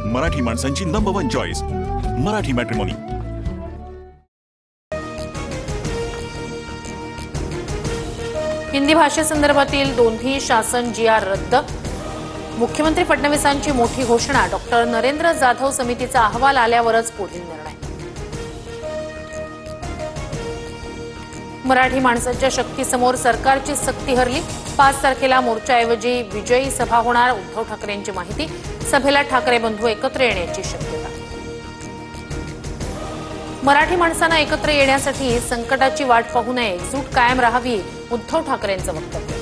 मराठी माणसांची number 1 choice Marathi matrimony. Hindi भाषेसंदर्भातील दोन्ही शासन GR रद्द। मुख्यमंत्री फडणवीसांची मोठी घोषणा। डॉक्टर नरेंद्र जाधव समितीचा अहवाल आल्यावरच पुढील निर्णय। मराठी माणसाच्या शक्तीसमोर सरकारची सक्ती हरली। 5 तारखेला मोर्चाऐवजी विजयी सभा होणार। उद्धव ठाकरेंची माहिती। सभेला ठाकरे बंधू एकत्र येण्याची शक्यता। मराठी माणसांना एकत्र येण्यासाठी संकटाची वाट पाहू नये, एकजूट कायम राहावी, उद्धव ठाकरेंचं वक्तव्य।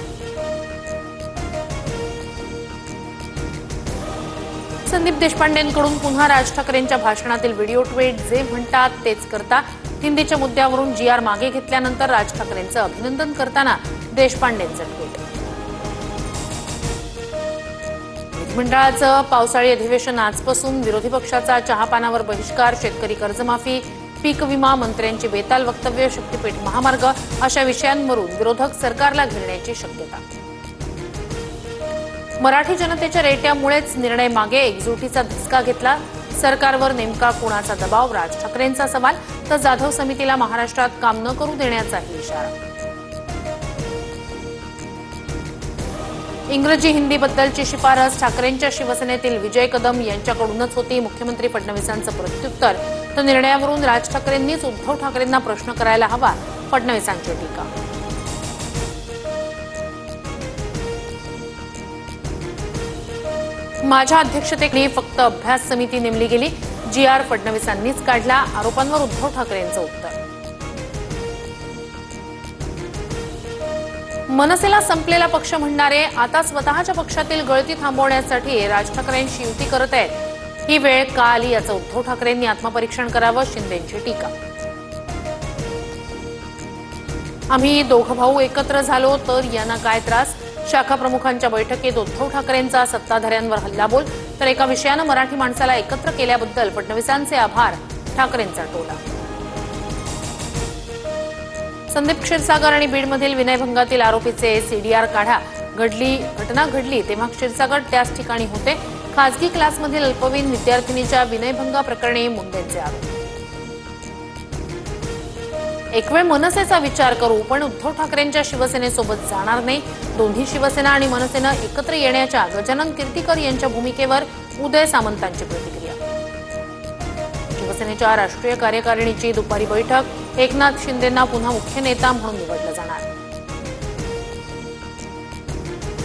संदीप देशपांडेंकडून पुन्हा राज ठाकरेंच्या भाषणातील व्हिडिओ ट्वीट। जे म्हणतात तेच करता। हिंदीच्या मुद्द्यावरून GR मागे घेतल्यानंतर राज ठाकरेंचं अभिनंदन करताना देशपांडेंचं ट्वीट। विधिमंडळाचं पावसाळी अधिवेशन आजपासून। विरोधी पक्षाचा चहापानावर बहिष्कार। शेतकरी कर्जमाफी, पीक विमा, मंत्र्यांची बेताल वक्तव्य, शक्तीपीठ महामार्ग अशा विषयांवरून विरोधक सरकारला घेरण्याची शक्यता। मराठी जनतेच्या रेट्यामुळेच निर्णय मागे, एकजुटीचा धसका घेतला। सरकारवर नेमका कुणाचा दबाव? राज ठाकरेंचा सवाल। तर जाधव समितीला महाराष्ट्रात काम न करू देण्याचाही इशारा। इंग्रजी हिंदीबद्दलची शिफारस ठाकरेंच्या शिवसेनेतील विजय कदम यांच्याकडूनच होती। मुख्यमंत्री फडणवीसांचं प्रत्युत्तर। तर निर्णयावरून राज ठाकरेंनीच उद्धव ठाकरेंना प्रश्न करायला हवा, फडणवीसांची टीका। माझ्या अध्यक्षतेखाली फक्त अभ्यास समिती नेमली गेली। GR फडणवीसांनीच काढला। आरोपांवर उद्धव ठाकरेंचं उत्तर। मनसेला संपलेला पक्ष म्हणणारे आता स्वतःच्या पक्षातील गळती थांबवण्यासाठी राज ठाकरेंशी युती करत आहेत। ही वेळ का आली याचं उद्धव ठाकरेंनी आत्मपरीक्षण करावं, शिंदेंची टीका। आम्ही दोघं भाऊ एकत्र झालो तर यांना काय त्रास? शाखा प्रमुखांच्या बैठकीत उद्धव ठाकरेंचा सत्ताधाऱ्यांवर हल्लाबोल। तर एका विषयानं मराठी माणसाला एकत्र केल्याबद्दल फडणवीसांचे आभार, ठाकरेंचा टोला। संदीप क्षीरसागर आणि बीडमधील विनयभंगातील आरोपीचे CDR काढा। घटना घडली तेव्हा क्षीरसागर त्याच ठिकाणी होते। खासगी क्लासमधील अल्पवयीन विद्यार्थिनीच्या विनयभंगा प्रकरणी मुंडेंचे आरोप। एक वेळ मनसेचा विचार करू, पण उद्धव ठाकरेंच्या शिवसेनेसोबत जाणार नाही। दोन्ही शिवसेना आणि मनसेनं एकत्र येण्याच्या गजानन कीर्तीकर यांच्या भूमिकेवर उदय सामंतांची प्रतिक्रिया। शिवसेनेच्या राष्ट्रीय कार्यकारिणीची दुपारी बैठक। एकनाथ शिंदेंना पुन्हा मुख्य नेता म्हणून निवडलं जाणार।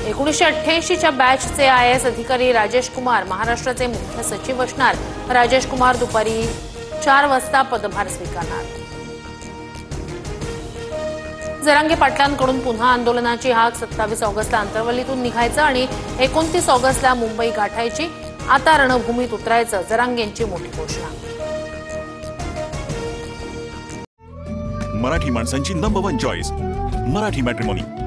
1988च्या बॅचचे IAS अधिकारी राजेश कुमार महाराष्ट्राचे मुख्य सचिव असणार। राजेश कुमार दुपारी 4 वाजता पदभार स्वीकारणार। जरांगे पाटलांकडून पुन्हा आंदोलनाची हाक। 27 ऑगस्टला अंतरवलीतून निघायचं आणि 29 ऑगस्टला मुंबई गाठायची। आता रणभूमीत उतरायचं, जरांगेंची मोठी घोषणा। मराठी माणसांची नंबर 1 चॉईस मराठी मॅट्रिमोनी।